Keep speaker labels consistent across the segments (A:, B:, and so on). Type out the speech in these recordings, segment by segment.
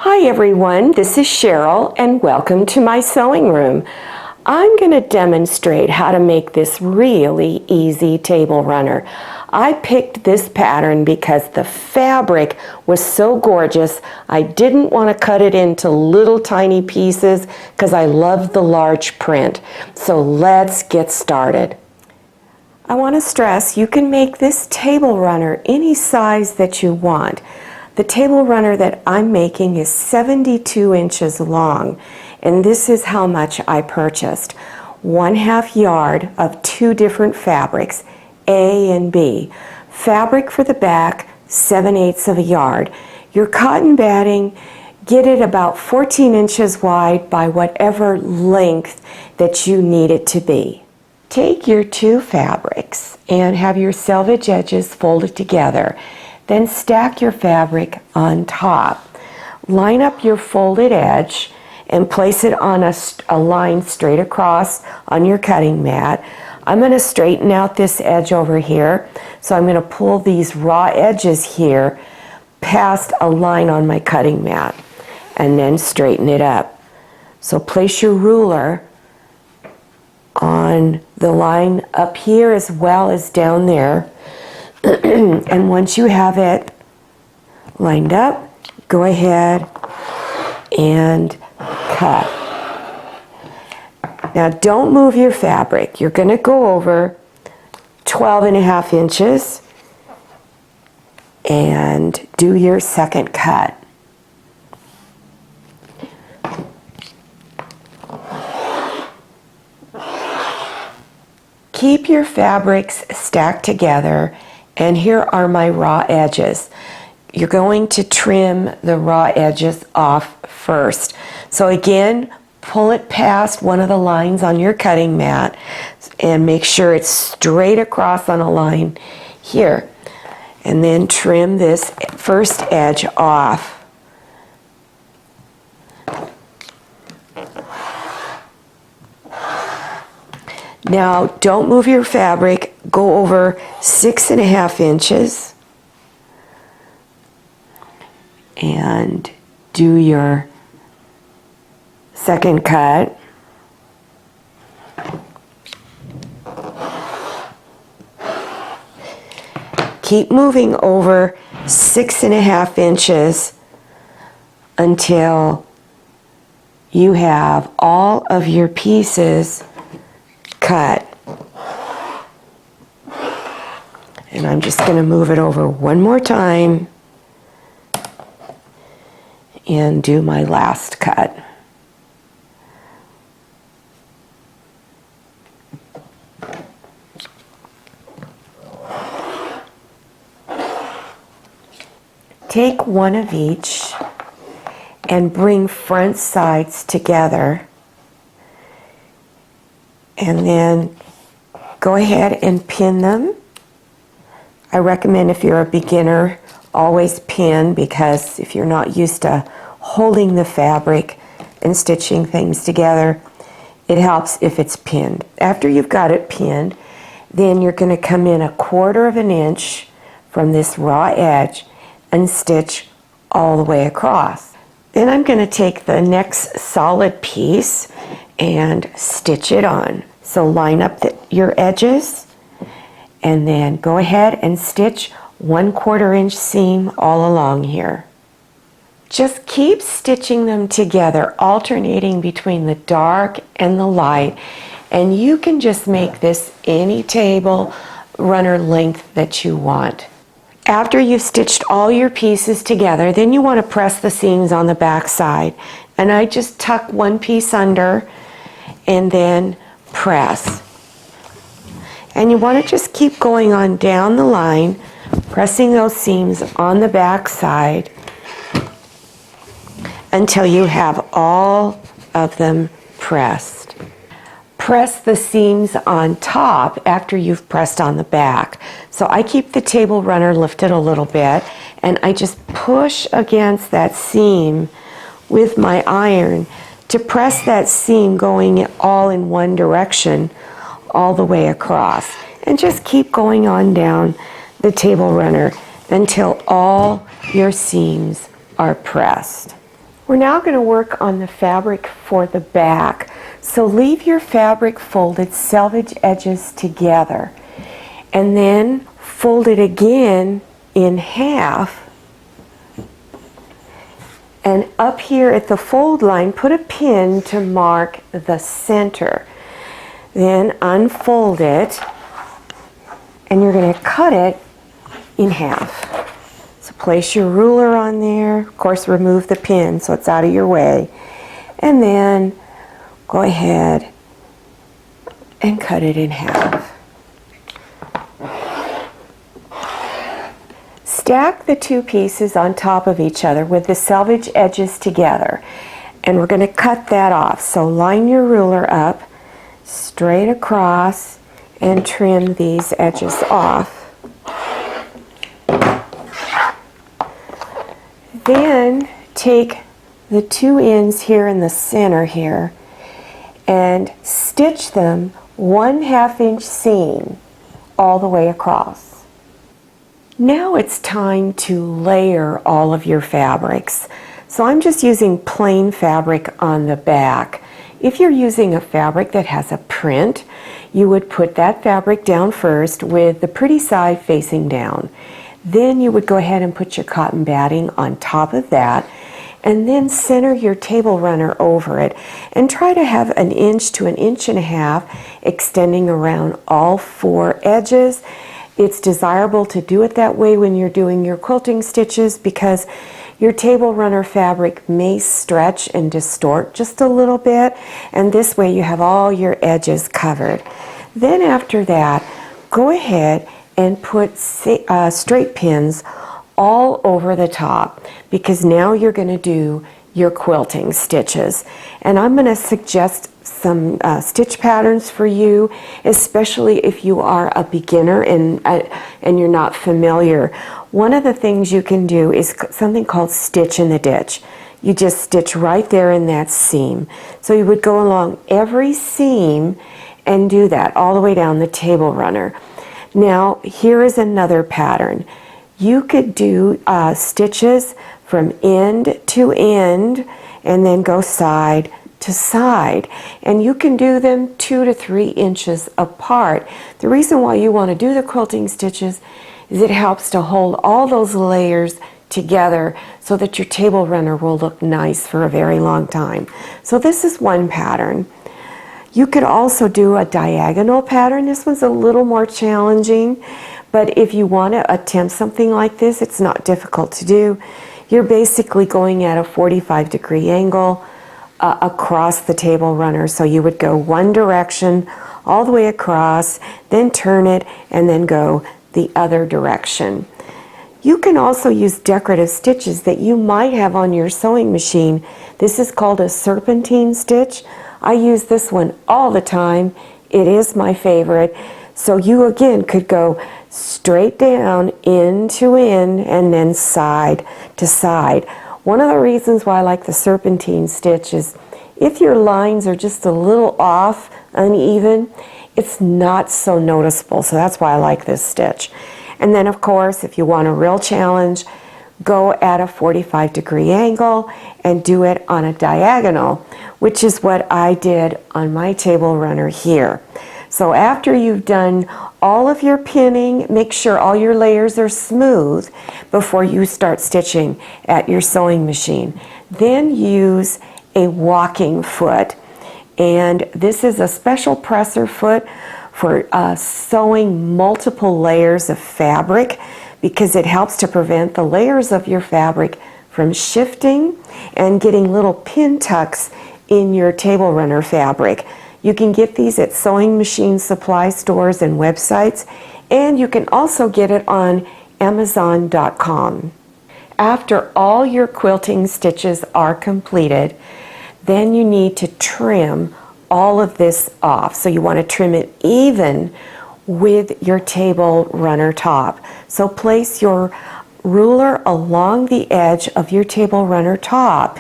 A: Hi everyone, this is Cheryl and welcome to my sewing room. I'm going to demonstrate how to make this really easy table runner. I picked this pattern because the fabric was so gorgeous. I didn't want to cut it into little tiny pieces because I love the large print. So let's get started. I want to stress you can make this table runner any size that you want. The table runner that I'm making is 72 inches long, and this is how much I purchased. 1/2 yard of 2 different fabrics, A and B. Fabric for the back, 7/8 of a yard. Your cotton batting, get it about 14 inches wide by whatever length that you need it to be. Take your 2 fabrics and have your selvage edges folded together. Then stack your fabric on top. Line up your folded edge and place it on a line straight across on your cutting mat. I'm going to straighten out this edge over here. So I'm going to pull these raw edges here past a line on my cutting mat and then straighten it up. So place your ruler on the line up here as well as down there. And once you have it lined up, go ahead and cut. Now don't move your fabric. You're going to go over 12.5 inches and do your second cut. Keep your fabrics stacked together. And here are my raw edges. You're going to trim the raw edges off first. So again, pull it past one of the lines on your cutting mat and make sure it's straight across on a line here. And then trim this first edge off. Now, don't move your fabric. Go over 6.5 inches and do your second cut. Keep moving over 6.5 inches until you have all of your pieces cut. And I'm just going to move it over one more time and do my last cut. Take one of each and bring front sides together. And then go ahead and pin them. I recommend if you're a beginner, always pin, because if you're not used to holding the fabric and stitching things together, it helps if it's pinned. After you've got it pinned, then you're going to come in 1/4 inch from this raw edge and stitch all the way across. Then I'm going to take the next solid piece and stitch it on. So line up your edges and then go ahead and stitch 1/4 inch seam all along here. Just keep stitching them together, alternating between the dark and the light, and you can just make this any table runner length that you want. After you've stitched all your pieces together, then you want to press the seams on the back side. And I just tuck one piece under and then press. And you want to just keep going on down the line, pressing those seams on the back side until you have all of them pressed. Press the seams on top after you've pressed on the back. So I keep the table runner lifted a little bit and I just push against that seam with my iron to press that seam going all in one direction all the way across. And just keep going on down the table runner until all your seams are pressed. We're now going to work on the fabric for the back. So leave your fabric folded, selvage edges together, and then fold it again in half. And up here at the fold line, put a pin to mark the center. Then unfold it, and you're going to cut it in half. So place your ruler on there. Of course, remove the pin so it's out of your way. And then go ahead and cut it in half. Stack the two pieces on top of each other with the selvage edges together. And we're going to cut that off. So line your ruler up straight across and trim these edges off. Then take the two ends here in the center here and stitch them 1/2 inch seam all the way across. Now it's time to layer all of your fabrics. So I'm just using plain fabric on the back. If you're using a fabric that has a print, you would put that fabric down first with the pretty side facing down. Then you would go ahead and put your cotton batting on top of that, and then center your table runner over it and try to have 1 inch to 1.5 inches extending around all 4 edges. It's desirable to do it that way when you're doing your quilting stitches because your table runner fabric may stretch and distort just a little bit, and this way you have all your edges covered. Then after that, go ahead and put straight pins all over the top because now you're going to do your quilting stitches. And I'm going to suggest some stitch patterns for you, especially if you are a beginner and you're not familiar. One of the things you can do is something called stitch in the ditch. You just stitch right there in that seam. So you would go along every seam and do that all the way down the table runner. Now here is another pattern. You could do stitches from end to end and then go side to side, and you can do them 2 to 3 inches apart. The reason why you want to do the quilting stitches is it helps to hold all those layers together so that your table runner will look nice for a very long time. So this is one pattern. You could also do a diagonal pattern. This one's a little more challenging, but if you want to attempt something like this, it's not difficult to do. You're basically going at a 45-degree angle across the table runner. So you would go one direction all the way across, then turn it, and then go the other direction. You can also use decorative stitches that you might have on your sewing machine. This is called a serpentine stitch. I use this one all the time. It is my favorite. So you again could go straight down, end to end, and then side to side. One of the reasons why I like the serpentine stitch is if your lines are just a little off, uneven, it's not so noticeable. So that's why I like this stitch. And then of course, if you want a real challenge, go at a 45-degree angle and do it on a diagonal, which is what I did on my table runner here. So after you've done all of your pinning, make sure all your layers are smooth before you start stitching at your sewing machine. Then use a walking foot, and this is a special presser foot for sewing multiple layers of fabric because it helps to prevent the layers of your fabric from shifting and getting little pin tucks in your table runner fabric. You can get these at sewing machine supply stores and websites, and you can also get it on Amazon.com. After all your quilting stitches are completed, then you need to trim all of this off. So you want to trim it even with your table runner top. So place your ruler along the edge of your table runner top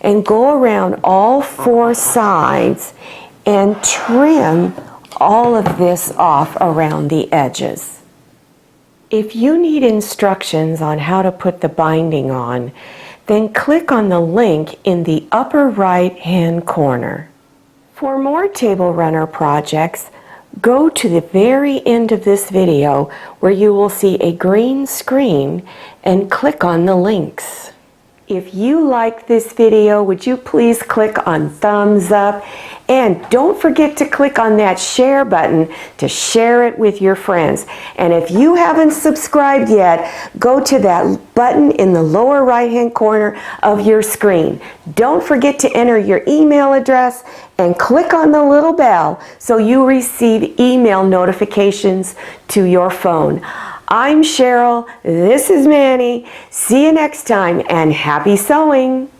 A: and go around all 4 sides and trim all of this off around the edges. If you need instructions on how to put the binding on, then click on the link in the upper right-hand corner. For more table runner projects, go to the very end of this video where you will see a green screen and click on the links. If you like this video, would you please click on thumbs up, and don't forget to click on that share button to share it with your friends. And if you haven't subscribed yet, go to that button in the lower right hand corner of your screen. Don't forget to enter your email address and click on the little bell so you receive email notifications to your phone. I'm Cheryl, this is Manny. See you next time, and happy sewing!